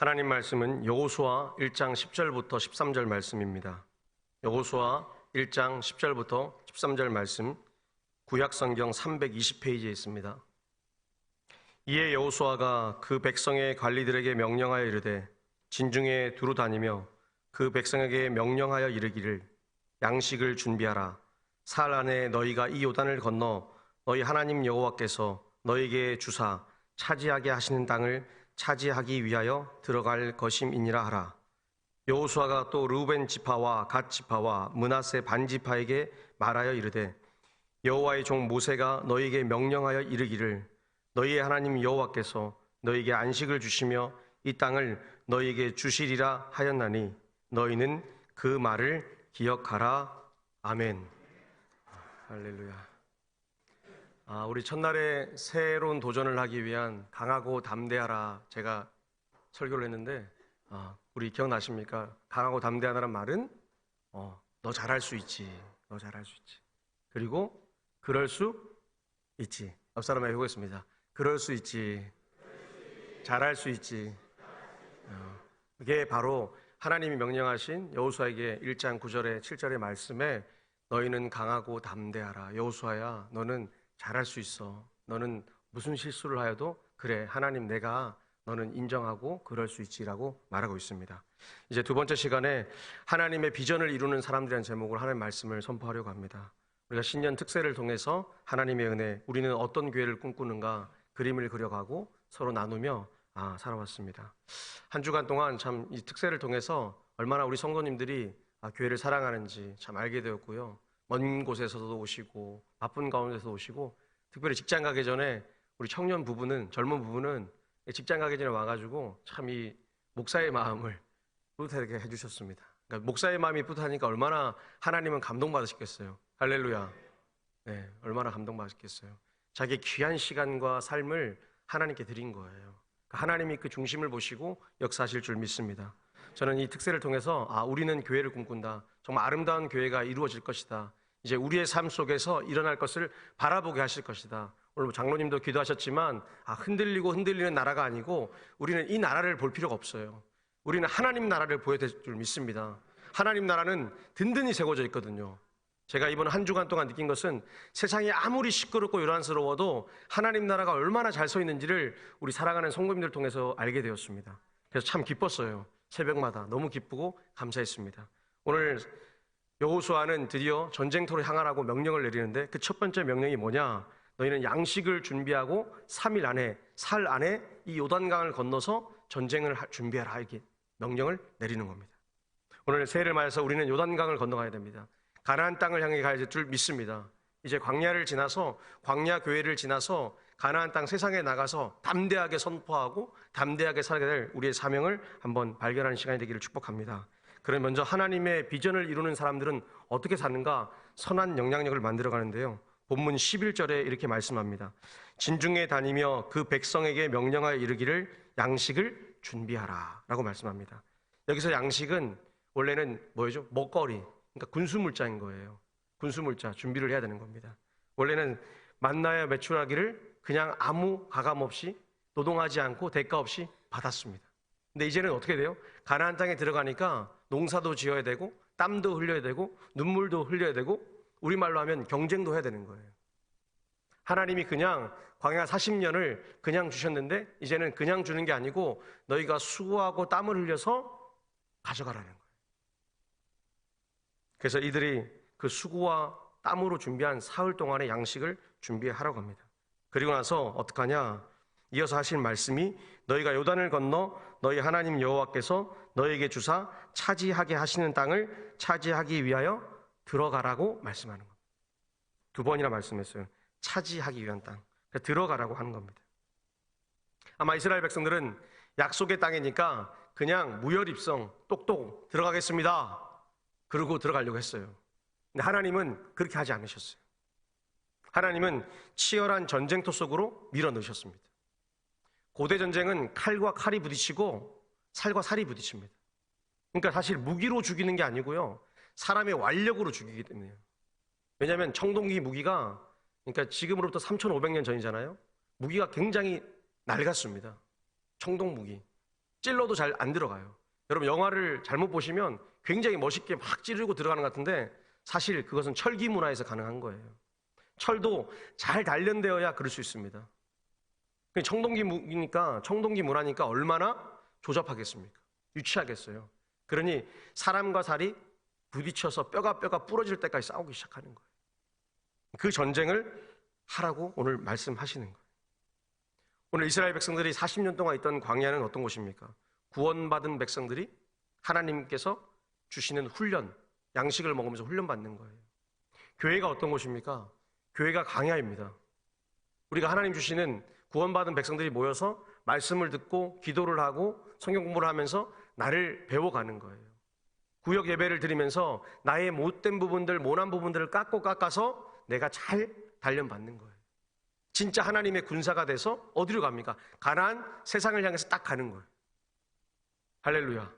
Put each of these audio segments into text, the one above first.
하나님 말씀은 여호수아 1장 10절부터 13절 말씀입니다. 여호수아 1장 10절부터 13절 말씀, 구약 성경 320페이지에 있습니다. 이에 여호수아가 그 백성의 관리들에게 명령하여 이르되 진중에 두루 다니며 그 백성에게 명령하여 이르기를 양식을 준비하라. 사흘 안에 너희가 이 요단을 건너 너희 하나님 여호와께서 너희에게 주사 차지하게 하시는 땅을 차지하기 위하여 들어갈 것임이니라 하라. 여호수아가 또 르우벤 지파와 갓 지파와 므낫세 반 지파에게 말하여 이르되 여호와의 종 모세가 너희에게 명령하여 이르기를 너희의 하나님 여호와께서 너희에게 안식을 주시며 이 땅을 너희에게 주시리라 하였나니 너희는 그 말을 기억하라. 아멘. 할렐루야. 우리 첫날에 새로운 도전을 하기 위한 강하고 담대하라 제가 설교를 했는데 우리 기억나십니까? 강하고 담대하다는 말은 너 잘할 수 있지. 너 잘할 수 있지. 그리고 그럴 수 있지. 옆 사람에게 해보겠습니다. 그럴 수 있지. 잘할 수 있지. 이게 바로 하나님이 명령하신 여호수아에게 1장 9절에 7절의 말씀에 너희는 강하고 담대하라. 여호수아야, 너는 잘할 수 있어. 너는 무슨 실수를 하여도 그래, 하나님 내가 너는 인정하고 그럴 수 있지라고 말하고 있습니다. 이제 두 번째 시간에 하나님의 비전을 이루는 사람들이라는 제목으로 하나님의 말씀을 선포하려고 합니다. 우리가 신년 특세를 통해서 하나님의 은혜, 우리는 어떤 교회를 꿈꾸는가 그림을 그려가고 서로 나누며 살아왔습니다. 한 주간 동안 참 이 특세를 통해서 얼마나 우리 성도님들이 교회를 사랑하는지 참 알게 되었고요. 먼 곳에서도 오시고 바쁜 가운데서 오시고, 특별히 직장 가기 전에 우리 청년 부부는, 젊은 부부는 직장 가기 전에 와가지고 참 이 목사의 마음을 뿌듯하게 해주셨습니다. 그러니까 목사의 마음이 뿌듯하니까 얼마나 하나님은 감동받으시겠어요. 할렐루야. 네, 얼마나 감동받으시겠어요. 자기의 귀한 시간과 삶을 하나님께 드린 거예요. 하나님이 그 중심을 보시고 역사하실 줄 믿습니다. 저는 이 특세를 통해서 우리는 교회를 꿈꾼다. 정말 아름다운 교회가 이루어질 것이다. 이제 우리의 삶 속에서 일어날 것을 바라보게 하실 것이다. 오늘 장로님도 기도하셨지만 흔들리고 흔들리는 나라가 아니고 우리는 이 나라를 볼 필요가 없어요. 우리는 하나님 나라를 보여야 될 줄 믿습니다. 하나님 나라는 든든히 세워져 있거든요. 제가 이번 한 주간 동안 느낀 것은 세상이 아무리 시끄럽고 요란스러워도 하나님 나라가 얼마나 잘 서 있는지를 우리 사랑하는 성도님들 통해서 알게 되었습니다. 그래서 참 기뻤어요. 새벽마다 너무 기쁘고 감사했습니다. 오늘 여호수아는 드디어 전쟁터로 향하라고 명령을 내리는데 그 첫 번째 명령이 뭐냐? 너희는 양식을 준비하고 3일 안에, 사흘 안에 이 요단강을 건너서 전쟁을 준비하라, 이렇게 명령을 내리는 겁니다. 오늘 새해를 맞아서 우리는 요단강을 건너가야 됩니다. 가나안 땅을 향해 가야 될 줄 믿습니다. 이제 광야를 지나서, 광야 교회를 지나서 가나안 땅 세상에 나가서 담대하게 선포하고 담대하게 살게 될 우리의 사명을 한번 발견하는 시간이 되기를 축복합니다. 그럼 먼저 하나님의 비전을 이루는 사람들은 어떻게 사는가? 선한 영향력을 만들어가는데요. 본문 11절에 이렇게 말씀합니다. 진중에 다니며 그 백성에게 명령하여 이르기를 양식을 준비하라 라고 말씀합니다. 여기서 양식은 원래는 뭐죠? 먹거리, 그러니까 군수물자인 거예요. 군수물자 준비를 해야 되는 겁니다. 원래는 만나야 매출하기를 그냥 아무 가감 없이 노동하지 않고 대가 없이 받았습니다. 근데 이제는 어떻게 돼요? 가나안 땅에 들어가니까 농사도 지어야 되고 땀도 흘려야 되고 눈물도 흘려야 되고 우리말로 하면 경쟁도 해야 되는 거예요. 하나님이 그냥 광야 40년을 그냥 주셨는데 이제는 그냥 주는 게 아니고 너희가 수고하고 땀을 흘려서 가져가라는 거예요. 그래서 이들이 그 수고와 땀으로 준비한 사흘 동안의 양식을 준비하라고 합니다. 그리고 나서 어떡하냐? 이어서 하신 말씀이 너희가 요단을 건너 너희 하나님 여호와께서 너희에게 주사 차지하게 하시는 땅을 차지하기 위하여 들어가라고 말씀하는 겁니다. 두 번이나 말씀했어요. 차지하기 위한 땅. 그러니까 들어가라고 하는 겁니다. 아마 이스라엘 백성들은 약속의 땅이니까 그냥 무혈입성 똑똑 들어가겠습니다. 그러고 들어가려고 했어요. 근데 하나님은 그렇게 하지 않으셨어요. 하나님은 치열한 전쟁터 속으로 밀어넣으셨습니다. 고대 전쟁은 칼과 칼이 부딪히고 살과 살이 부딪힙니다. 그러니까 사실 무기로 죽이는 게 아니고요, 사람의 완력으로 죽이기 때문에요. 왜냐하면 청동기 무기가, 그러니까 지금으로부터 3,500년 전이잖아요. 무기가 굉장히 낡았습니다. 청동 무기. 찔러도 잘 안 들어가요. 여러분 영화를 잘못 보시면 굉장히 멋있게 막 찌르고 들어가는 것 같은데 사실 그것은 철기 문화에서 가능한 거예요. 철도 잘 단련되어야 그럴 수 있습니다. 청동기 무기니까, 청동기 문화니까 얼마나 조잡하겠습니까? 유치하겠어요. 그러니 사람과 살이 부딪혀서 뼈가 부러질 때까지 싸우기 시작하는 거예요. 그 전쟁을 하라고 오늘 말씀하시는 거예요. 오늘 이스라엘 백성들이 40년 동안 있던 광야는 어떤 곳입니까? 구원받은 백성들이 하나님께서 주시는 훈련, 양식을 먹으면서 훈련받는 거예요. 교회가 어떤 곳입니까? 교회가 광야입니다. 우리가 하나님 주시는 구원받은 백성들이 모여서 말씀을 듣고 기도를 하고 성경 공부를 하면서 나를 배워가는 거예요. 구역 예배를 드리면서 나의 못된 부분들, 모난 부분들을 깎아서 내가 잘 단련받는 거예요. 진짜 하나님의 군사가 돼서 어디로 갑니까? 가나안, 세상을 향해서 딱 가는 거예요. 할렐루야.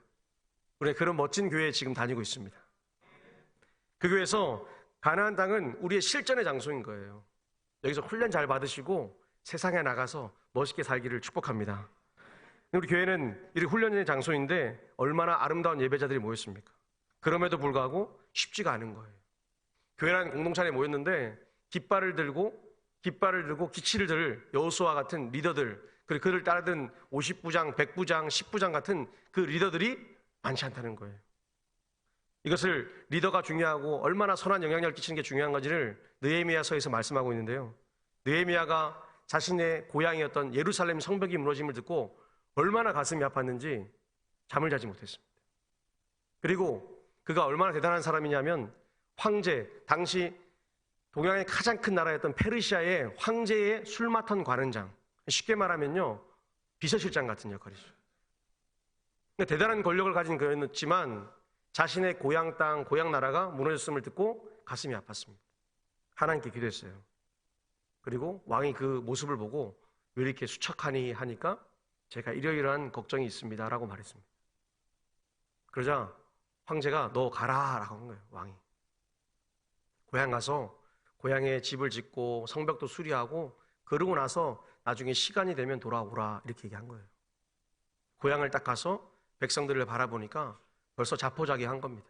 우리 그런 멋진 교회에 지금 다니고 있습니다. 그 교회에서 가나안 땅은 우리의 실전의 장소인 거예요. 여기서 훈련 잘 받으시고 세상에 나가서 멋있게 살기를 축복합니다. 우리 교회는 이렇게 훈련의 장소인데 얼마나 아름다운 예배자들이 모였습니까? 그럼에도 불구하고 쉽지가 않은 거예요. 교회라는 공동체 안에 모였는데 깃발을 들고 기치를 들 여호수아 같은 리더들, 그리고 그를 따르던 50부장, 100부장, 10부장 같은 그 리더들이 많지 않다는 거예요. 이것을 리더가 중요하고 얼마나 선한 영향력을 끼치는 게 중요한 건지를 느헤미야서에서 말씀하고 있는데요. 느헤미야가 자신의 고향이었던 예루살렘 성벽이 무너짐을 듣고 얼마나 가슴이 아팠는지 잠을 자지 못했습니다. 그리고 그가 얼마나 대단한 사람이냐면 황제, 당시 동양의 가장 큰 나라였던 페르시아의 황제의 술마턴 관원장, 쉽게 말하면요 비서실장 같은 역할이죠. 대단한 권력을 가진 그였지만 자신의 고향 땅, 고향 나라가 무너졌음을 듣고 가슴이 아팠습니다. 하나님께 기도했어요. 그리고 왕이 그 모습을 보고 왜 이렇게 수척하니 하니까 제가 이러이러한 걱정이 있습니다 라고 말했습니다. 그러자 황제가 너 가라 라고 한 거예요. 왕이 고향 가서 고향에 집을 짓고 성벽도 수리하고 그러고 나서 나중에 시간이 되면 돌아오라 이렇게 얘기한 거예요. 고향을 딱 가서 백성들을 바라보니까 벌써 자포자기한 겁니다.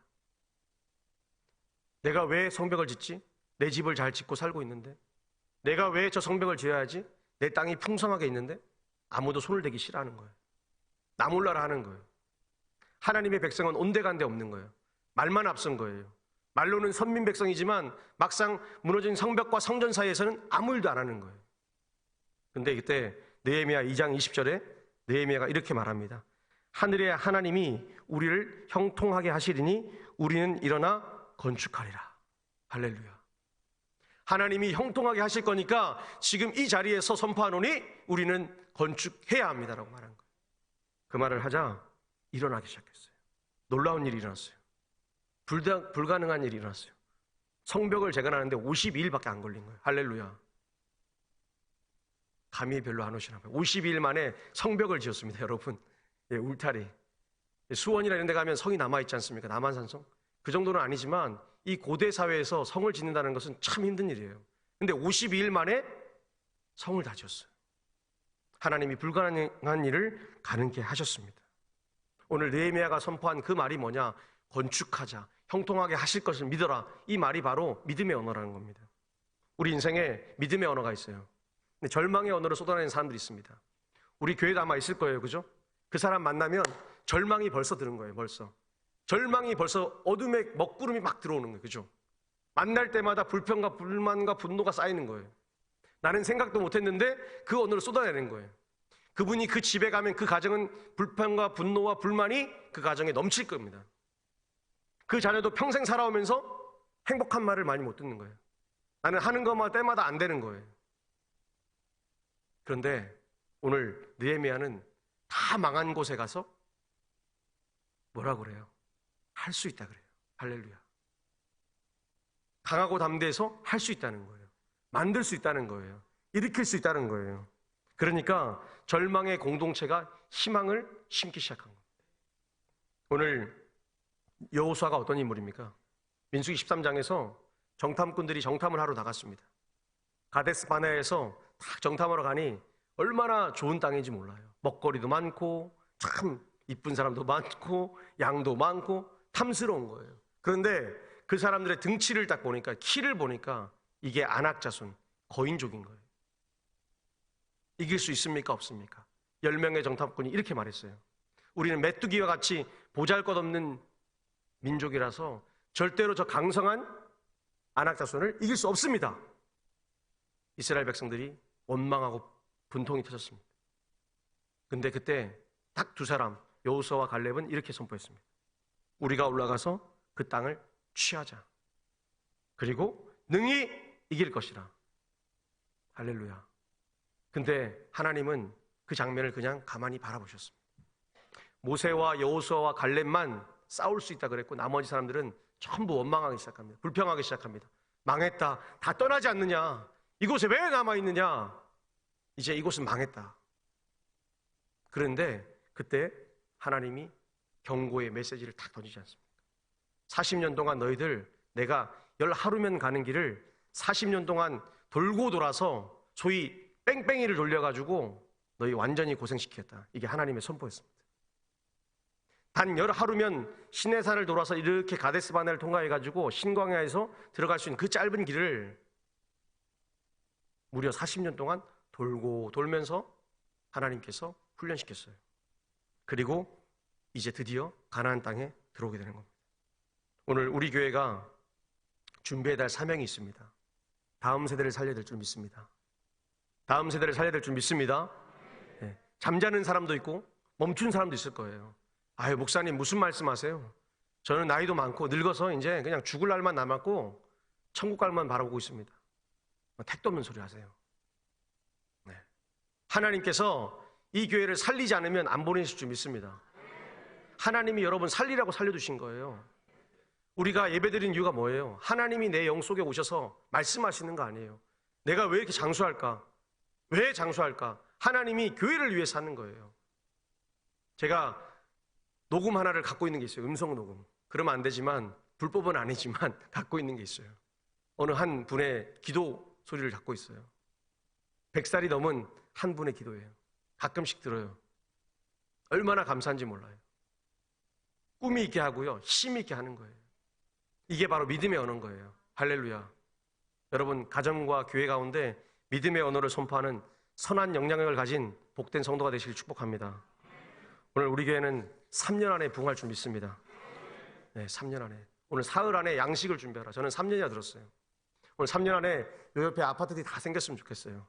내가 왜 성벽을 짓지? 내 집을 잘 짓고 살고 있는데, 내가 왜 저 성벽을 지어야지? 내 땅이 풍성하게 있는데 아무도 손을 대기 싫어하는 거예요. 나 몰라라 하는 거예요. 하나님의 백성은 온데간데 없는 거예요. 말만 앞선 거예요. 말로는 선민 백성이지만 막상 무너진 성벽과 성전 사이에서는 아무 일도 안 하는 거예요. 근데 이때 느헤미야 2장 20절에 느헤미야가 이렇게 말합니다. 하늘의 하나님이 우리를 형통하게 하시리니 우리는 일어나 건축하리라. 할렐루야. 하나님이 형통하게 하실 거니까 지금 이 자리에서 선포하노니 우리는 건축해야 합니다라고 말한 거예요. 그 말을 하자 일어나기 시작했어요. 놀라운 일이 일어났어요. 불가능한 일이 일어났어요. 성벽을 재건하는데 52일밖에 안 걸린 거예요. 할렐루야. 감이 별로 안 오시나 봐요. 52일 만에 성벽을 지었습니다, 여러분. 예, 울타리. 수원이나 이런 데 가면 성이 남아있지 않습니까? 남한산성. 그 정도는 아니지만 이 고대 사회에서 성을 짓는다는 것은 참 힘든 일이에요. 근데 52일 만에 성을 다 지었어요. 하나님이 불가능한 일을 가능케 하셨습니다. 오늘 느헤미야가 선포한 그 말이 뭐냐? 건축하자, 형통하게 하실 것을 믿어라. 이 말이 바로 믿음의 언어라는 겁니다. 우리 인생에 믿음의 언어가 있어요. 근데 절망의 언어를 쏟아내는 사람들이 있습니다. 우리 교회도 아마 있을 거예요, 그죠? 그 사람 만나면 절망이 벌써 드는 거예요, 벌써. 절망이 벌써 어둠의 먹구름이 막 들어오는 거예요, 그죠? 만날 때마다 불평과 불만과 분노가 쌓이는 거예요. 나는 생각도 못했는데 그 언어를 쏟아내는 거예요. 그분이 그 집에 가면 그 가정은 불평과 분노와 불만이 그 가정에 넘칠 겁니다. 그 자녀도 평생 살아오면서 행복한 말을 많이 못 듣는 거예요. 나는 하는 것마다 때마다 안 되는 거예요. 그런데 오늘 느헤미야는 다 망한 곳에 가서 뭐라고 그래요? 할 수 있다 그래요. 할렐루야. 강하고 담대해서 할 수 있다는 거예요. 만들 수 있다는 거예요. 일으킬 수 있다는 거예요. 그러니까 절망의 공동체가 희망을 심기 시작한 겁니다. 오늘 여호수아가 어떤 인물입니까? 민수기 13장에서 정탐꾼들이 정탐을 하러 나갔습니다. 가데스 바네아에서 딱 정탐하러 가니 얼마나 좋은 땅인지 몰라요. 먹거리도 많고 참 이쁜 사람도 많고 양도 많고 탐스러운 거예요. 그런데 그 사람들의 등치를 딱 보니까, 키를 보니까 이게 안악자손, 거인족인 거예요. 이길 수 있습니까? 없습니까? 10명의 정탐꾼이 이렇게 말했어요. 우리는 메뚜기와 같이 보잘것없는 민족이라서 절대로 저 강성한 안악자손을 이길 수 없습니다. 이스라엘 백성들이 원망하고 분통이 터졌습니다. 근데 그때 딱 두 사람, 여호수아와 갈렙은 이렇게 선포했습니다. 우리가 올라가서 그 땅을 취하자. 그리고 능히 이길 것이라. 할렐루야. 근데 하나님은 그 장면을 그냥 가만히 바라보셨습니다. 모세와 여호수아와 갈렙만 싸울 수 있다 그랬고 나머지 사람들은 전부 원망하기 시작합니다. 불평하기 시작합니다. 망했다. 다 떠나지 않느냐. 이곳에 왜 남아있느냐. 이제 이곳은 망했다. 그런데 그때 하나님이 경고의 메시지를 딱 던지지 않습니까? 40년 동안 너희들 내가 10하루면 가는 길을 40년 동안 돌고 돌아서 소위 뺑뺑이를 돌려가지고 너희 완전히 고생시켰다. 이게 하나님의 선포였습니다. 단 10하루면 시내산을 돌아서 이렇게 가데스바네를 통과해가지고 신광야에서 들어갈 수 있는 그 짧은 길을 무려 40년 동안 돌고 돌면서 하나님께서 훈련시켰어요. 그리고 이제 드디어 가나안 땅에 들어오게 되는 겁니다. 오늘 우리 교회가 준비해야 할 사명이 있습니다. 다음 세대를 살려야 될 줄 믿습니다. 다음 세대를 살려야 될 줄 믿습니다. 네. 잠자는 사람도 있고 멈춘 사람도 있을 거예요. 아유, 목사님 무슨 말씀하세요? 저는 나이도 많고 늙어서 이제 그냥 죽을 날만 남았고 천국 갈만 바라보고 있습니다. 택도 없는 소리 하세요. 네. 하나님께서 이 교회를 살리지 않으면 안 보내실 줄 믿습니다. 하나님이 여러분 살리라고 살려두신 거예요. 우리가 예배드린 이유가 뭐예요? 하나님이 내 영 속에 오셔서 말씀하시는 거 아니에요. 내가 왜 이렇게 장수할까? 왜 장수할까? 하나님이 교회를 위해서 하는 거예요. 제가 녹음 하나를 갖고 있는 게 있어요. 음성 녹음. 그러면 안 되지만 불법은 아니지만 갖고 있는 게 있어요. 어느 한 분의 기도 소리를 갖고 있어요. 100살이 넘은 한 분의 기도예요. 가끔씩 들어요. 얼마나 감사한지 몰라요. 꿈이 있게 하고요. 힘이 있게 하는 거예요. 이게 바로 믿음의 언어인 거예요. 할렐루야. 여러분, 가정과 교회 가운데 믿음의 언어를 선포하는 선한 영향력을 가진 복된 성도가 되시길 축복합니다. 오늘 우리 교회는 3년 안에 부흥할 줄 믿습니다. 네, 3년 안에. 오늘 사흘 안에 양식을 준비하라. 저는 3년이나 들었어요. 오늘 3년 안에 요 옆에 아파트들이 다 생겼으면 좋겠어요.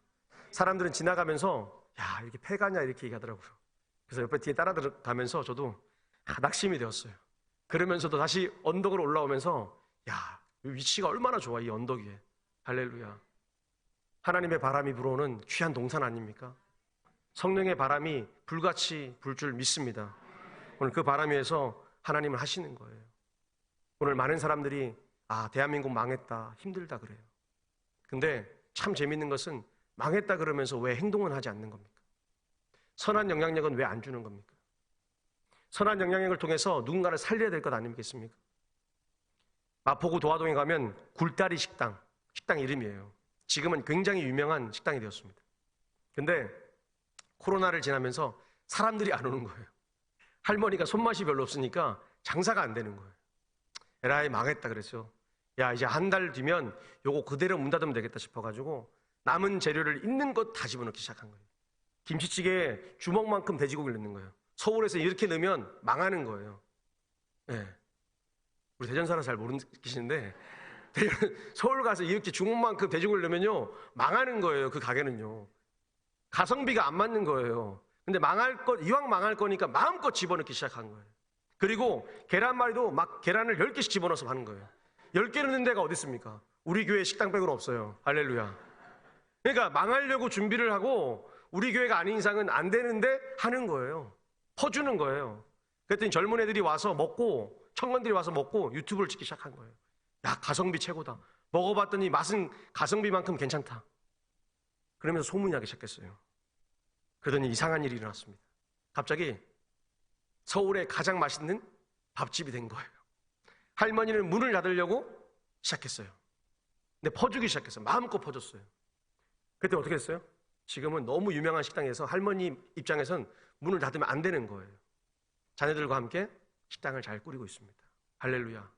사람들은 지나가면서 야, 이렇게 폐가냐 이렇게 얘기하더라고요. 그래서 옆에 뒤에 따라가면서 저도 낙심이 되었어요. 그러면서도 다시 언덕으로 올라오면서 야, 위치가 얼마나 좋아, 이 언덕 위에. 할렐루야. 하나님의 바람이 불어오는 귀한 동산 아닙니까? 성령의 바람이 불같이 불 줄 믿습니다. 오늘 그 바람 위에서 하나님을 하시는 거예요. 오늘 많은 사람들이 대한민국 망했다, 힘들다 그래요. 근데 참 재밌는 것은 망했다 그러면서 왜 행동은 하지 않는 겁니까? 선한 영향력은 왜 안 주는 겁니까? 선한 영향력을 통해서 누군가를 살려야 될 것 아니겠습니까? 마포구 도화동에 가면 굴다리 식당 이름이에요. 지금은 굉장히 유명한 식당이 되었습니다. 근데 코로나를 지나면서 사람들이 안 오는 거예요. 할머니가 손맛이 별로 없으니까 장사가 안 되는 거예요. 에라이 망했다 그랬죠. 야, 이제 한 달 뒤면 요거 그대로 문 닫으면 되겠다 싶어가지고 남은 재료를 있는 것 다 집어넣기 시작한 거예요. 김치찌개에 주먹만큼 돼지고기를 넣는 거예요. 서울에서 이렇게 넣으면 망하는 거예요. 네. 우리 대전 사람 잘 모르시는데 서울 가서 이렇게 주먹만큼 돼지고기를 넣으면요 망하는 거예요. 그 가게는요. 가성비가 안 맞는 거예요. 근데 이왕 망할 거니까 마음껏 집어넣기 시작한 거예요. 그리고 계란말이도 막 계란을 10개씩 집어넣어서 하는 거예요. 10개 넣는 데가 어디 있습니까? 우리 교회 식당 빼고는 없어요. 할렐루야. 그러니까 망하려고 준비를 하고 우리 교회가 아닌 이상은 안 되는데 하는 거예요. 퍼주는 거예요. 그랬더니 젊은 애들이 와서 먹고 청년들이 와서 먹고 유튜브를 찍기 시작한 거예요. 야, 가성비 최고다. 먹어봤더니 맛은 가성비만큼 괜찮다. 그러면서 소문이 나기 시작했어요. 그러더니 이상한 일이 일어났습니다. 갑자기 서울의 가장 맛있는 밥집이 된 거예요. 할머니는 문을 닫으려고 시작했어요. 근데 퍼주기 시작했어요. 마음껏 퍼줬어요. 그때 어떻게 했어요? 지금은 너무 유명한 식당에서 할머니 입장에선 문을 닫으면 안 되는 거예요. 자녀들과 함께 식당을 잘 꾸리고 있습니다. 할렐루야.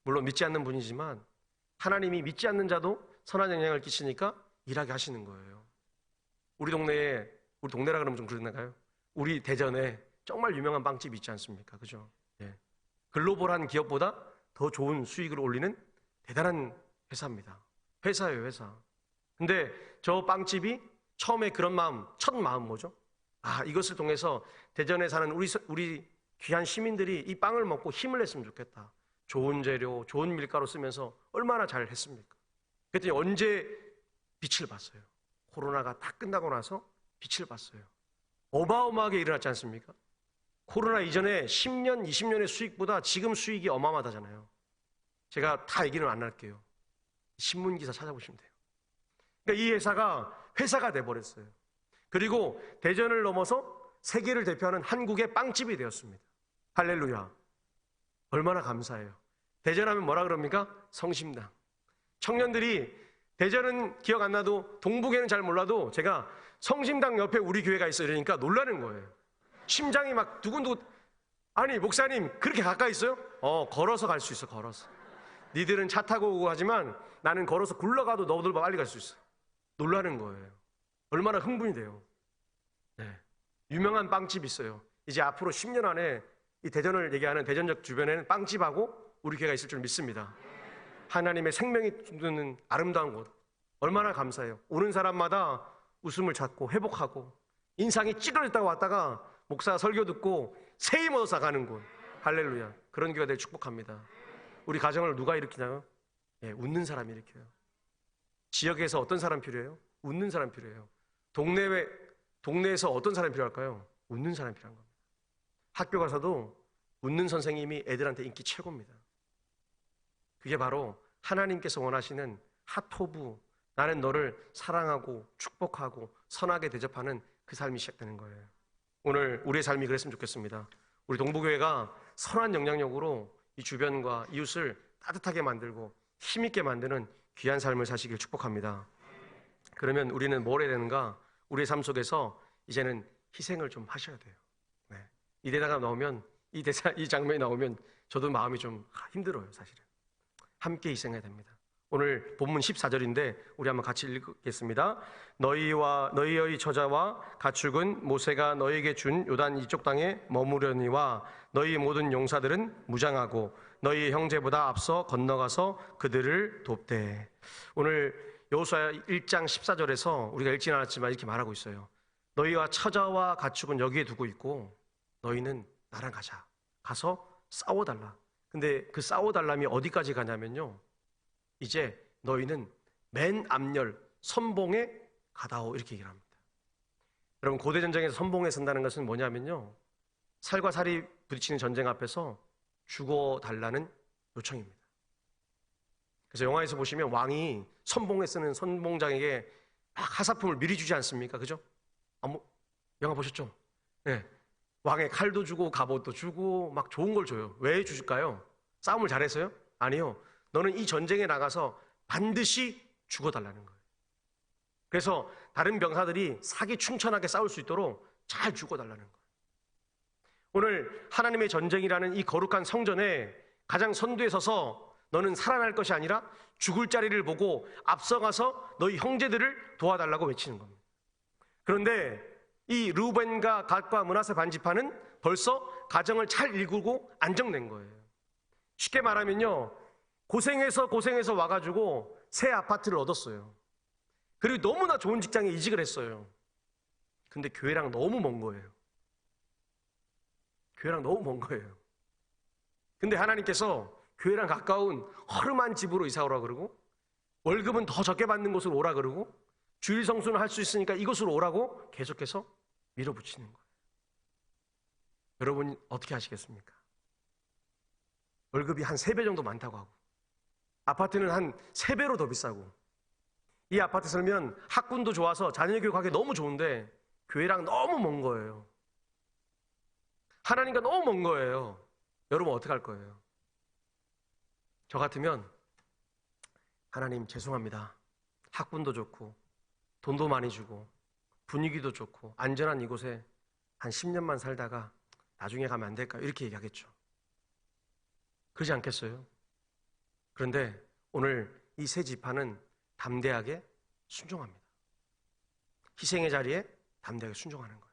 물론 믿지 않는 분이지만 하나님이 믿지 않는 자도 선한 영향을 끼치니까 일하게 하시는 거예요. 우리 동네라 그러면 좀 그런가요? 우리 대전에 정말 유명한 빵집이 있지 않습니까? 그죠? 예. 글로벌한 기업보다 더 좋은 수익을 올리는 대단한 회사입니다. 회사예요, 회사. 근데 저 빵집이 처음에 그런 첫 마음 뭐죠? 이것을 통해서 대전에 사는 우리 귀한 시민들이 이 빵을 먹고 힘을 냈으면 좋겠다. 좋은 재료, 좋은 밀가루 쓰면서 얼마나 잘 했습니까? 그랬더니 언제 빛을 봤어요? 코로나가 다 끝나고 나서 빛을 봤어요. 어마어마하게 일어났지 않습니까? 코로나 이전에 10년, 20년의 수익보다 지금 수익이 어마어마하잖아요. 제가 다 얘기는 안 할게요. 신문기사 찾아보시면 돼요. 그러니까 이 회사가 돼버렸어요. 그리고 대전을 넘어서 세계를 대표하는 한국의 빵집이 되었습니다. 할렐루야. 얼마나 감사해요. 대전하면 뭐라 그럽니까? 성심당. 청년들이 대전은 기억 안 나도 동북에는 잘 몰라도 제가 성심당 옆에 우리 교회가 있어 이러니까 놀라는 거예요. 심장이 막 두근두근. 아니 목사님 그렇게 가까이 있어요? 걸어서 갈 수 있어. 걸어서. 니들은 차 타고 오고 하지만 나는 걸어서 굴러가도 너희들보다 빨리 갈 수 있어. 놀라는 거예요. 얼마나 흥분이 돼요. 네. 유명한 빵집 있어요. 이제 앞으로 10년 안에 이 대전을 얘기하는 대전역 주변에는 빵집하고 우리 교회가 있을 줄 믿습니다. 하나님의 생명이 돋는 아름다운 곳. 얼마나 감사해요. 오는 사람마다 웃음을 찾고 회복하고 인상이 찌그러졌다가 왔다가 목사 설교 듣고 새 힘 얻어서 가는 곳. 할렐루야. 그런 교회가 되길 축복합니다. 우리 가정을 누가 일으키나요? 예, 웃는 사람이 일으켜요. 지역에서 어떤 사람 필요해요? 웃는 사람 필요해요. 동네에서 어떤 사람이 필요할까요? 웃는 사람이 필요한 겁니다. 학교 가서도 웃는 선생님이 애들한테 인기 최고입니다. 그게 바로 하나님께서 원하시는 핫토브, 나는 너를 사랑하고 축복하고 선하게 대접하는 그 삶이 시작되는 거예요. 오늘 우리의 삶이 그랬으면 좋겠습니다. 우리 동부교회가 선한 영향력으로 이 주변과 이웃을 따뜻하게 만들고 힘있게 만드는 귀한 삶을 사시길 축복합니다. 그러면 우리는 뭘 해야 되는가? 우리의 삶 속에서 이제는 희생을 좀 하셔야 돼요. 네. 이 대사가 나오면 이 장면이 나오면 저도 마음이 좀 힘들어요. 사실은 함께 희생해야 됩니다. 오늘 본문 14절인데 우리 한번 같이 읽겠습니다. 너희의 처자와 가축은 모세가 너희에게 준 요단 이쪽 땅에 머무려니와 너희 모든 용사들은 무장하고 너희 형제보다 앞서 건너가서 그들을 돕되. 오늘 여호수아 1장 14절에서 우리가 읽진 않았지만 이렇게 말하고 있어요. 너희와 처자와 가축은 여기에 두고 있고 너희는 나랑 가서 싸워달라. 근데 그 싸워달람이 어디까지 가냐면요, 이제 너희는 맨 앞열 선봉에 가다오 이렇게 얘기를 합니다. 여러분 고대 전쟁에서 선봉에 선다는 것은 뭐냐면요, 살과 살이 부딪히는 전쟁 앞에서 죽어달라는 요청입니다. 그래서 영화에서 보시면 왕이 선봉에 쓰는 선봉장에게 막 하사품을 미리 주지 않습니까? 그죠? 영화 보셨죠? 네. 왕의 칼도 주고 갑옷도 주고 막 좋은 걸 줘요. 왜 주실까요? 싸움을 잘해서요? 아니요. 너는 이 전쟁에 나가서 반드시 죽어달라는 거예요. 그래서 다른 병사들이 사기 충천하게 싸울 수 있도록 잘 죽어달라는 거예요. 오늘 하나님의 전쟁이라는 이 거룩한 성전에 가장 선두에 서서 너는 살아날 것이 아니라 죽을 자리를 보고 앞서가서 너희 형제들을 도와달라고 외치는 겁니다. 그런데 이 르우벤과 갓과 므낫세 반지파는 벌써 가정을 잘 일구고 안정된 거예요. 쉽게 말하면요, 고생해서 와가지고 새 아파트를 얻었어요. 그리고 너무나 좋은 직장에 이직을 했어요. 근데 교회랑 너무 먼 거예요. 근데 하나님께서 교회랑 가까운 허름한 집으로 이사 오라 그러고 월급은 더 적게 받는 곳으로 오라 그러고 주일 성수는 할 수 있으니까 이곳으로 오라고 계속해서 밀어붙이는 거예요. 여러분 어떻게 하시겠습니까? 월급이 한 3배 정도 많다고 하고 아파트는 한 3배로 더 비싸고 이 아파트 살면 학군도 좋아서 자녀 교육하기 너무 좋은데 교회랑 너무 먼 거예요. 하나님과 너무 먼 거예요. 여러분 어떻게 할 거예요? 저 같으면 하나님 죄송합니다. 학군도 좋고 돈도 많이 주고 분위기도 좋고 안전한 이곳에 한 10년만 살다가 나중에 가면 안 될까요? 이렇게 얘기하겠죠. 그러지 않겠어요? 그런데 오늘 이 세 지파는 담대하게 순종합니다. 희생의 자리에 담대하게 순종하는 거예요.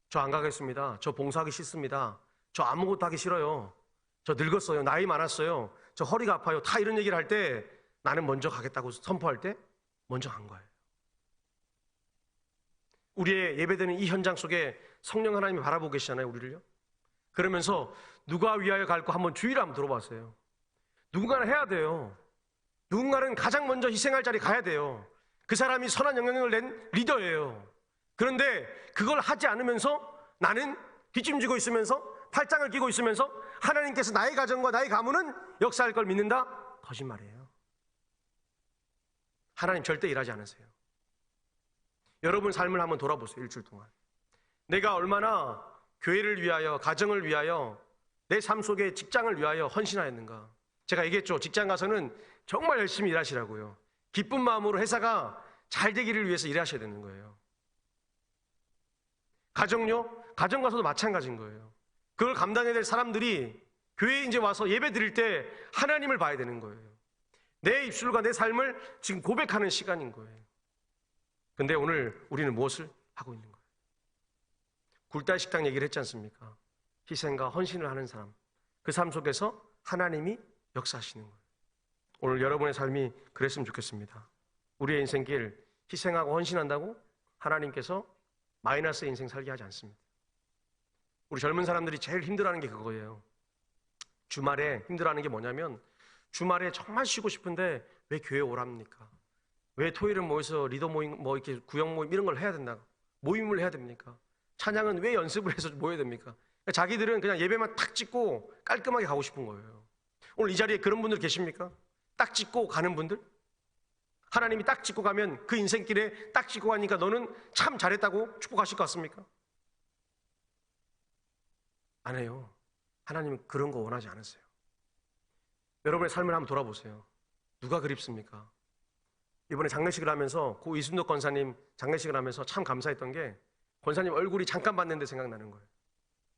저 안 가겠습니다. 저 봉사하기 싫습니다. 저 아무것도 하기 싫어요. 저 늙었어요. 나이 많았어요. 저 허리가 아파요. 다 이런 얘기를 할 때 나는 먼저 가겠다고 선포할 때 먼저 간 거예요. 우리의 예배드리는 이 현장 속에 성령 하나님이 바라보고 계시잖아요, 우리를요. 그러면서 누가 위하여 갈까 한번 주의를 한번 들어봤어요. 누군가는 해야 돼요. 누군가는 가장 먼저 희생할 자리 가야 돼요. 그 사람이 선한 영향력을 낸 리더예요. 그런데 그걸 하지 않으면서 나는 뒷짐지고 있으면서 팔짱을 끼고 있으면서 하나님께서 나의 가정과 나의 가문은 역사할 걸 믿는다? 거짓말이에요. 하나님 절대 일하지 않으세요. 여러분 삶을 한번 돌아보세요. 일주일 동안 내가 얼마나 교회를 위하여, 가정을 위하여, 내 삶 속에 직장을 위하여 헌신하였는가. 제가 얘기했죠. 직장 가서는 정말 열심히 일하시라고요. 기쁜 마음으로 회사가 잘 되기를 위해서 일하셔야 되는 거예요. 가정요? 가정 가서도 마찬가지인 거예요. 그걸 감당해야 될 사람들이 교회에 이제 와서 예배 드릴 때 하나님을 봐야 되는 거예요. 내 입술과 내 삶을 지금 고백하는 시간인 거예요. 근데 오늘 우리는 무엇을 하고 있는 거예요? 굴다리 식당 얘기를 했지 않습니까? 희생과 헌신을 하는 사람, 그 삶 속에서 하나님이 역사하시는 거예요. 오늘 여러분의 삶이 그랬으면 좋겠습니다. 우리의 인생길 희생하고 헌신한다고 하나님께서 마이너스 인생 살게 하지 않습니다. 우리 젊은 사람들이 제일 힘들어하는 게 그거예요. 주말에 힘들어하는 게 뭐냐면 주말에 정말 쉬고 싶은데 왜 교회 오랍니까? 왜 토요일에 모여서 리더 모임, 뭐 이렇게 구역 모임 이런 걸 해야 된다? 모임을 해야 됩니까? 찬양은 왜 연습을 해서 모여야 됩니까? 자기들은 그냥 예배만 탁 찍고 깔끔하게 가고 싶은 거예요. 오늘 이 자리에 그런 분들 계십니까? 딱 찍고 가는 분들? 하나님이 딱 찍고 가면 그 인생길에 딱 찍고 가니까 너는 참 잘했다고 축복하실 것 같습니까? 안 해요. 하나님은 그런 거 원하지 않으세요. 여러분의 삶을 한번 돌아보세요. 누가 그립습니까? 이번에 장례식을 하면서 고 이순덕 권사님 장례식을 하면서 참 감사했던 게 권사님 얼굴이 잠깐 봤는데 생각나는 거예요.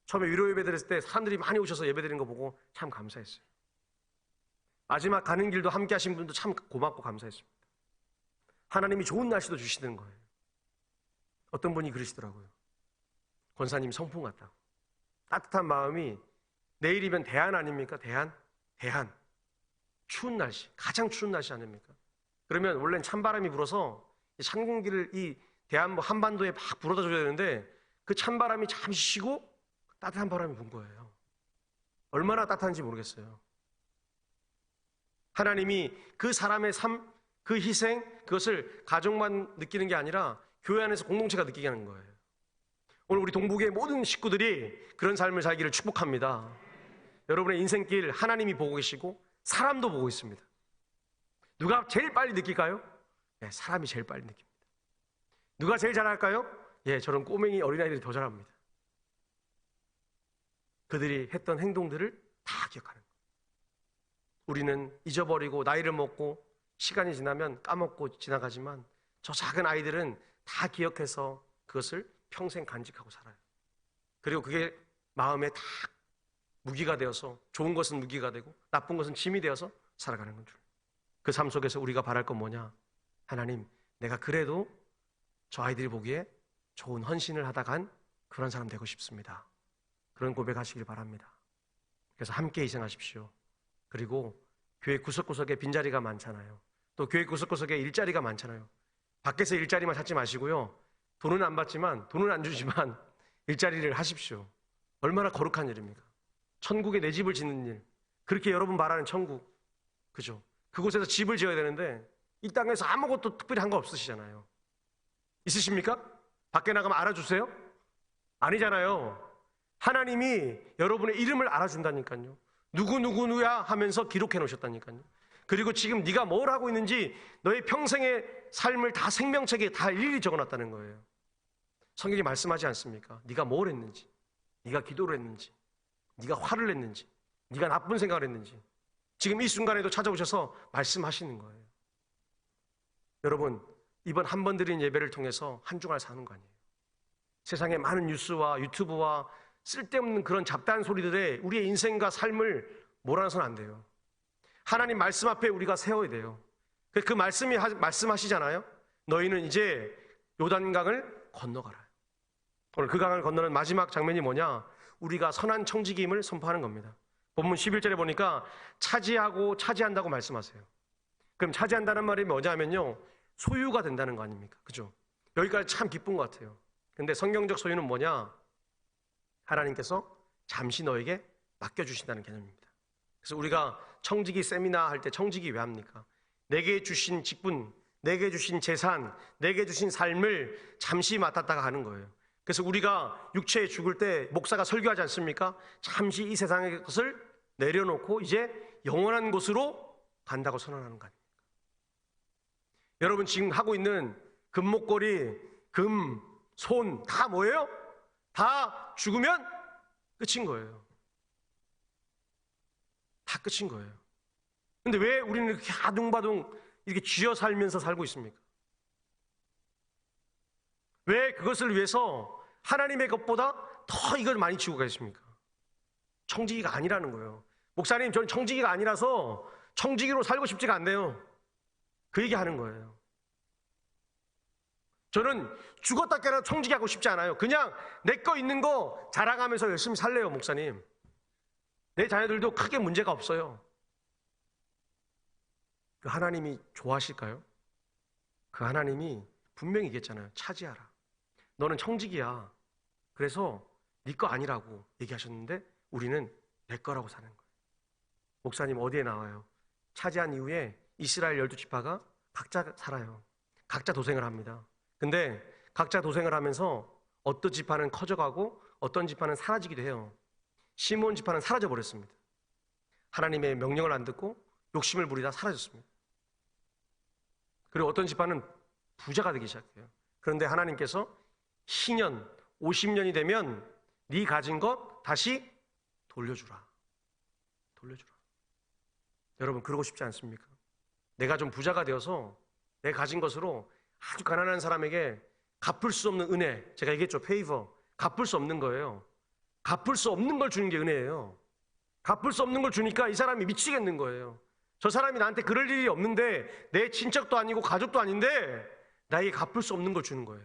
처음에 위로 예배 드렸을 때 사람들이 많이 오셔서 예배 드리는 거 보고 참 감사했어요. 마지막 가는 길도 함께 하신 분도 참 고맙고 감사했습니다. 하나님이 좋은 날씨도 주시는 거예요. 어떤 분이 그러시더라고요. 권사님 성품 같다고. 따뜻한 마음이 내일이면 대안 아닙니까? 대안. 추운 날씨, 가장 추운 날씨 아닙니까? 그러면 원래는 찬바람이 불어서 찬 공기를 이 대한 한반도에 막 불어다 줘야 되는데 그 찬바람이 잠시 쉬고 따뜻한 바람이 분 거예요. 얼마나 따뜻한지 모르겠어요. 하나님이 그 사람의 삶, 그 희생, 그것을 가족만 느끼는 게 아니라 교회 안에서 공동체가 느끼게 하는 거예요. 오늘 우리 동북의 모든 식구들이 그런 삶을 살기를 축복합니다. 여러분의 인생길 하나님이 보고 계시고 사람도 보고 있습니다. 누가 제일 빨리 느낄까요? 네, 사람이 제일 빨리 느낍니다. 누가 제일 잘할까요? 예, 저런 꼬맹이 어린아이들이 더 잘합니다. 그들이 했던 행동들을 다 기억하는 거예요. 우리는 잊어버리고 나이를 먹고 시간이 지나면 까먹고 지나가지만 저 작은 아이들은 다 기억해서 그것을 평생 간직하고 살아요. 그리고 그게 마음에 다 무기가 되어서 좋은 것은 무기가 되고 나쁜 것은 짐이 되어서 살아가는 건 줄. 그 삶 속에서 우리가 바랄 건 뭐냐? 하나님, 내가 그래도 저 아이들이 보기에 좋은 헌신을 하다 간 그런 사람 되고 싶습니다. 그런 고백하시길 바랍니다. 그래서 함께 희생하십시오. 그리고 교회 구석구석에 빈자리가 많잖아요. 또 교회 구석구석에 일자리가 많잖아요. 밖에서 일자리만 찾지 마시고요. 돈은 안 받지만, 돈은 안 주지만 일자리를 하십시오. 얼마나 거룩한 일입니까? 천국에 내 집을 짓는 일. 그렇게 여러분 말하는 천국. 그죠? 그곳에서 집을 지어야 되는데 이 땅에서 아무것도 특별히 한 거 없으시잖아요. 있으십니까? 밖에 나가면 알아주세요? 아니잖아요. 하나님이 여러분의 이름을 알아준다니까요. 누구누구누야 하면서 기록해 놓으셨다니까요. 그리고 지금 네가 뭘 하고 있는지 너의 평생의 삶을 다 생명책에 다 일일이 적어놨다는 거예요. 성경이 말씀하지 않습니까? 네가 뭘 했는지, 네가 기도를 했는지, 네가 화를 냈는지, 네가 나쁜 생각을 했는지 지금 이 순간에도 찾아오셔서 말씀하시는 거예요. 여러분, 이번 한 번 드린 예배를 통해서 한 주간 사는 거 아니에요. 세상의 많은 뉴스와 유튜브와 쓸데없는 그런 잡다한 소리들에 우리의 인생과 삶을 몰아넣어서는 안 돼요. 하나님 말씀 앞에 우리가 세워야 돼요. 그 말씀이 말씀하시잖아요. 너희는 이제 요단강을 건너가라. 오늘 그 강을 건너는 마지막 장면이 뭐냐? 우리가 선한 청지기임을 선포하는 겁니다. 본문 11절에 보니까 차지하고 차지한다고 말씀하세요. 그럼 차지한다는 말이 뭐냐면요, 소유가 된다는 거 아닙니까? 그죠? 여기까지 참 기쁜 것 같아요. 근데 성경적 소유는 뭐냐? 하나님께서 잠시 너에게 맡겨주신다는 개념입니다. 그래서 우리가 청지기 세미나 할 때 청지기 왜 합니까? 내게 주신 직분, 내게 주신 재산, 내게 주신 삶을 잠시 맡았다가 하는 거예요. 그래서 우리가 육체에 죽을 때 목사가 설교하지 않습니까? 잠시 이 세상의 것을 내려놓고 이제 영원한 곳으로 간다고 선언하는 거 아닙니까? 여러분 지금 하고 있는 금목걸이, 금, 손 다 뭐예요? 다 죽으면 끝인 거예요. 다 끝인 거예요. 근데 왜 우리는 이렇게 아둥바둥 이렇게 쥐어 살면서 살고 있습니까? 왜 그것을 위해서 하나님의 것보다 더 이걸 많이 지고 가십니까? 청지기가 아니라는 거예요. 목사님, 저는 청지기가 아니라서 청지기로 살고 싶지가 않네요. 그 얘기 하는 거예요. 저는 죽었다 깨나 청지기하고 싶지 않아요. 그냥 내 거 있는 거 자랑하면서 열심히 살래요, 목사님. 내 자녀들도 크게 문제가 없어요. 그 하나님이 좋아하실까요? 그 하나님이 분명히 얘기했잖아요. 차지하라. 너는 청지기야. 그래서 네 거 아니라고 얘기하셨는데 우리는 내 거라고 사는 거예요. 목사님 어디에 나와요? 차지한 이후에 이스라엘 12지파가 각자 살아요. 각자 도생을 합니다. 근데 각자 도생을 하면서 어떤 지파는 커져가고 어떤 지파는 사라지기도 해요. 시몬 지파는 사라져 버렸습니다. 하나님의 명령을 안 듣고 욕심을 부리다 사라졌습니다. 그리고 어떤 지파는 부자가 되기 시작해요. 그런데 하나님께서 희년 50년이 되면 네 가진 것 다시 돌려주라. 돌려주라. 여러분 그러고 싶지 않습니까? 내가 좀 부자가 되어서 내 가진 것으로 아주 가난한 사람에게 갚을 수 없는 은혜, 제가 얘기했죠, 페이버. 갚을 수 없는 거예요. 갚을 수 없는 걸 주는 게 은혜예요. 갚을 수 없는 걸 주니까 이 사람이 미치겠는 거예요. 저 사람이 나한테 그럴 일이 없는데, 내 친척도 아니고 가족도 아닌데 나에게 갚을 수 없는 걸 주는 거예요.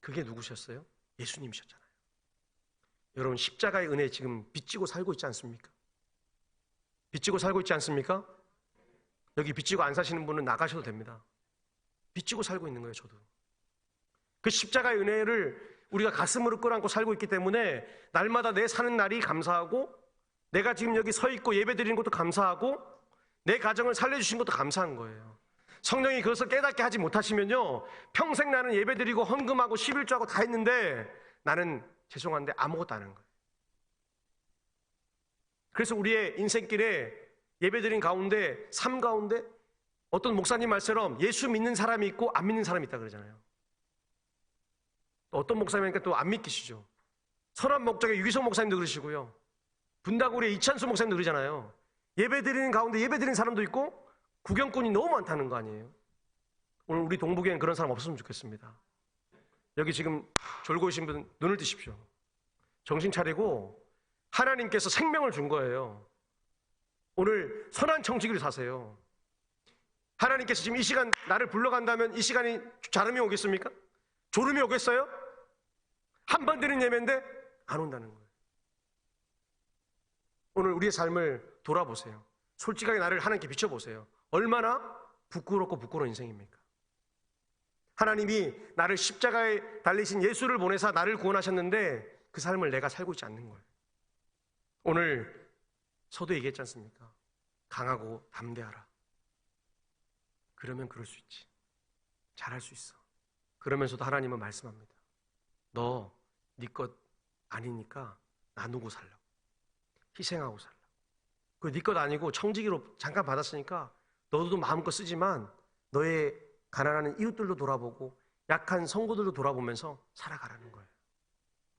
그게 누구셨어요? 예수님이셨잖아요. 여러분 십자가의 은혜 지금 빚지고 살고 있지 않습니까? 빚지고 살고 있지 않습니까? 여기 빚지고 안 사시는 분은 나가셔도 됩니다. 빚지고 살고 있는 거예요. 저도 그 십자가의 은혜를 우리가 가슴으로 끌어안고 살고 있기 때문에 날마다 내 사는 날이 감사하고, 내가 지금 여기 서 있고 예배 드리는 것도 감사하고, 내 가정을 살려주신 것도 감사한 거예요. 성령이 그것을 깨닫게 하지 못하시면요, 평생 나는 예배 드리고 헌금하고 11조하고 다 했는데 나는 죄송한데 아무것도 안 한 거예요. 그래서 우리의 인생길에 예배 드린 가운데, 삶 가운데 어떤 목사님 말처럼 예수 믿는 사람이 있고 안 믿는 사람이 있다 그러잖아요. 또 어떤 목사님이니까 또 안 믿기시죠. 선한 목적의 유기성 목사님도 그러시고요, 분다구리의 이찬수 목사님도 그러잖아요. 예배 드리는 가운데 예배 드리는 사람도 있고 구경꾼이 너무 많다는 거 아니에요? 오늘 우리 동북에는 그런 사람 없었으면 좋겠습니다. 여기 지금 졸고 계신 분 눈을 뜨십시오. 정신 차리고 하나님께서 생명을 준 거예요. 오늘 선한 청지기를 사세요. 하나님께서 지금 이 시간 나를 불러간다면 이 시간이 자름이 오겠습니까? 졸음이 오겠어요? 한 번 드린 예배인데 안 온다는 거예요. 오늘 우리의 삶을 돌아보세요. 솔직하게 나를 하나님께 비춰보세요. 얼마나 부끄럽고 부끄러운 인생입니까? 하나님이 나를 십자가에 달리신 예수를 보내사 나를 구원하셨는데 그 삶을 내가 살고 있지 않는 거예요. 오늘 서도 얘기했지 않습니까? 강하고 담대하라. 그러면 그럴 수 있지. 잘할 수 있어. 그러면서도 하나님은 말씀합니다. 너 네 것 아니니까 나누고 살라고. 희생하고 살라고. 그 네 것 아니고 청지기로 잠깐 받았으니까 너도 마음껏 쓰지만 너의 가난한 이웃들도 돌아보고 약한 성도들도 돌아보면서 살아가라는 거예요.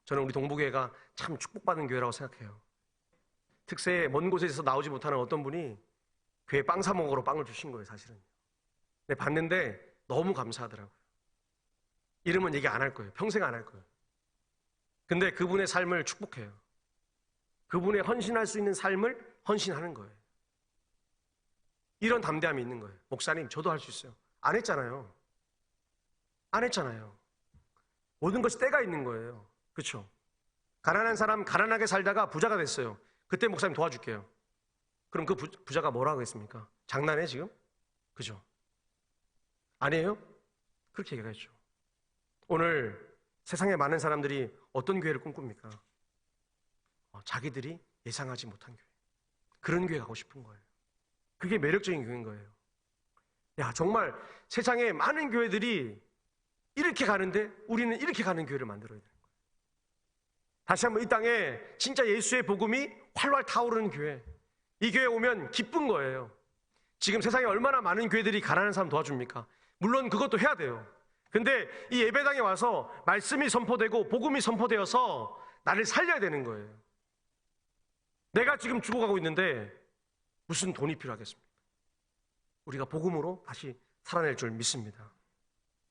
저는 우리 동북교회가 참 축복받은 교회라고 생각해요. 특세 먼 곳에서 나오지 못하는 어떤 분이 교회 빵 사 먹으러 빵을 주신 거예요, 사실은. 근데 봤는데 너무 감사하더라고요. 이름은 얘기 안 할 거예요. 평생 안 할 거예요. 근데 그분의 삶을 축복해요. 그분의 헌신할 수 있는 삶을 헌신하는 거예요. 이런 담대함이 있는 거예요. 목사님, 저도 할 수 있어요. 안 했잖아요. 안 했잖아요. 모든 것이 때가 있는 거예요. 그렇죠? 가난한 사람 가난하게 살다가 부자가 됐어요. 그때 목사님 도와줄게요. 그럼 그 부자가 뭐라고 했습니까? 장난해 지금? 그죠? 아니에요? 그렇게 얘기하죠. 오늘 세상에 많은 사람들이 어떤 교회를 꿈꿉니까? 자기들이 예상하지 못한 교회. 그런 교회 가고 싶은 거예요. 그게 매력적인 교회인 거예요. 야, 정말 세상에 많은 교회들이 이렇게 가는데 우리는 이렇게 가는 교회를 만들어야 되는 거예요. 다시 한번 이 땅에 진짜 예수의 복음이 활활 타오르는 교회. 이 교회에 오면 기쁜 거예요. 지금 세상에 얼마나 많은 교회들이 가난한 사람 도와줍니까? 물론 그것도 해야 돼요. 근데 이 예배당에 와서 말씀이 선포되고 복음이 선포되어서 나를 살려야 되는 거예요. 내가 지금 죽어가고 있는데 무슨 돈이 필요하겠습니까? 우리가 복음으로 다시 살아낼 줄 믿습니다.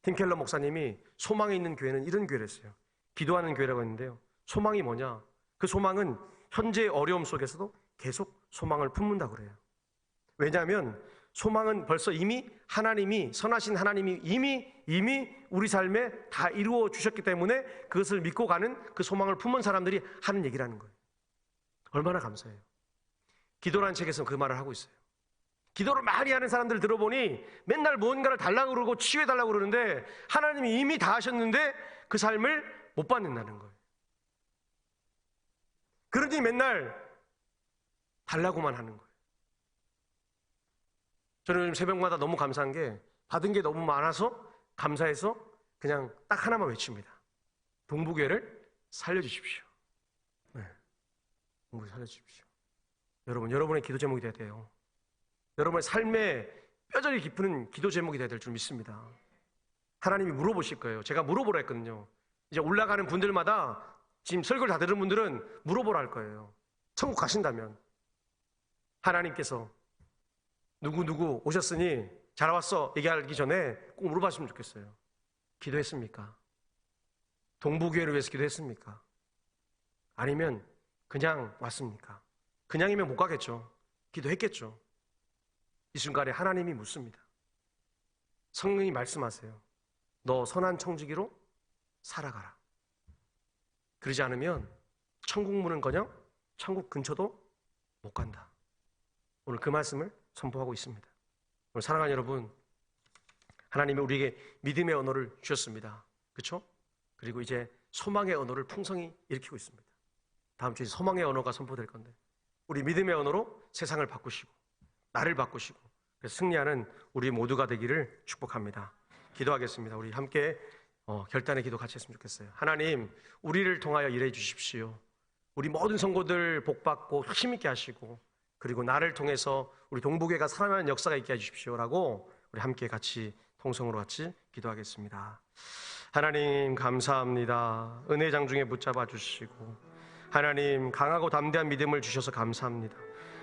팀 켈러 목사님이 소망이 있는 교회는 이런 교회를 했어요. 기도하는 교회라고 했는데요. 소망이 뭐냐? 그 소망은 현재의 어려움 속에서도 계속 소망을 품는다고 그래요. 왜냐하면 소망은 벌써 이미 하나님이, 선하신 하나님이 이미 우리 삶에 다 이루어 주셨기 때문에 그것을 믿고 가는 그 소망을 품은 사람들이 하는 얘기라는 거예요. 얼마나 감사해요. 기도라는 책에서 그 말을 하고 있어요. 기도를 많이 하는 사람들 들어보니 맨날 무언가를 달라고 그러고 치유해달라고 그러는데 하나님이 이미 다 하셨는데 그 삶을 못 받는다는 거예요. 그러니 맨날 달라고만 하는 거예요. 저는 요즘 새벽마다 너무 감사한 게 받은 게 너무 많아서 감사해서 그냥 딱 하나만 외칩니다. 동부교회를 살려주십시오. 네, 동부교회 살려주십시오. 여러분의 기도 제목이 돼야 돼요. 여러분의 삶에 뼈저리 깊은 기도 제목이 돼야 될 줄 믿습니다. 하나님이 물어보실 거예요. 제가 물어보라 했거든요. 이제 올라가는 분들마다 지금 설교를 다 들은 분들은 물어보라 할 거예요. 천국 가신다면 하나님께서 누구 오셨으니 잘 왔어 얘기하기 전에 꼭 물어봤으면 좋겠어요. 기도했습니까? 동부교회를 위해서 기도했습니까? 아니면 그냥 왔습니까? 그냥이면 못 가겠죠. 기도했겠죠. 이 순간에 하나님이 묻습니다. 성령이 말씀하세요. 너 선한 청지기로 살아가라. 그러지 않으면 천국 문은커녕 천국 근처도 못 간다. 오늘 그 말씀을 선포하고 있습니다. 오늘 사랑하는 여러분, 하나님이 우리에게 믿음의 언어를 주셨습니다. 그렇죠? 그리고 이제 소망의 언어를 풍성히 일으키고 있습니다. 다음 주에 소망의 언어가 선포될 건데 우리 믿음의 언어로 세상을 바꾸시고 나를 바꾸시고 그래서 승리하는 우리 모두가 되기를 축복합니다. 기도하겠습니다. 우리 함께 결단의 기도 같이 했으면 좋겠어요. 하나님, 우리를 통하여 일해 주십시오. 우리 모든 성도들 복받고 힘있게 하시고 그리고 나를 통해서 우리 동부교회가 살아나는 역사가 있게 해주십시오라고 우리 함께 같이 통성으로 같이 기도하겠습니다. 하나님 감사합니다. 은혜 장중에 붙잡아 주시고 하나님 강하고 담대한 믿음을 주셔서 감사합니다.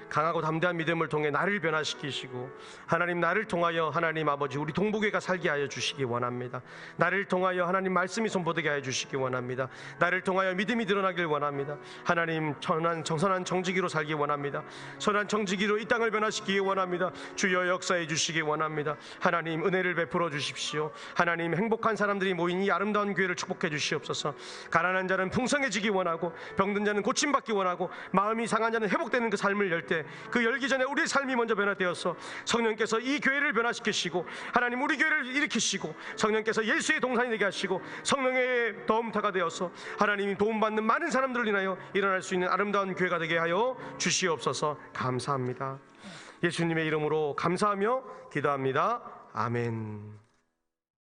강하고 담대한 믿음을 통해 나를 변화시키시고 하나님 나를 통하여 하나님 아버지 우리 동부교회가 살게 하여 주시기 원합니다. 나를 통하여 하나님 말씀이 선포되게 하여 주시기 원합니다. 나를 통하여 믿음이 드러나길 원합니다. 하나님 정선한 정직이로 살기 원합니다. 선한 정직이로 이 땅을 변화시키기 원합니다. 주여 역사해 주시기 원합니다. 하나님 은혜를 베풀어 주십시오. 하나님 행복한 사람들이 모인 이 아름다운 교회를 축복해 주시옵소서. 가난한 자는 풍성해지기 원하고 병든 자는 고침받기 원하고 마음이 상한 자는 회복되는 그 삶을 열 때 그 열기 전에 우리의 삶이 먼저 변화되어서 성령께서 이 교회를 변화시키시고 하나님 우리 교회를 일으키시고 성령께서 예수의 동산이 되게 하시고 성령의 도움타가 되어서 하나님이 도움받는 많은 사람들을 인하여 일어날 수 있는 아름다운 교회가 되게 하여 주시옵소서. 감사합니다. 예수님의 이름으로 감사하며 기도합니다. 아멘.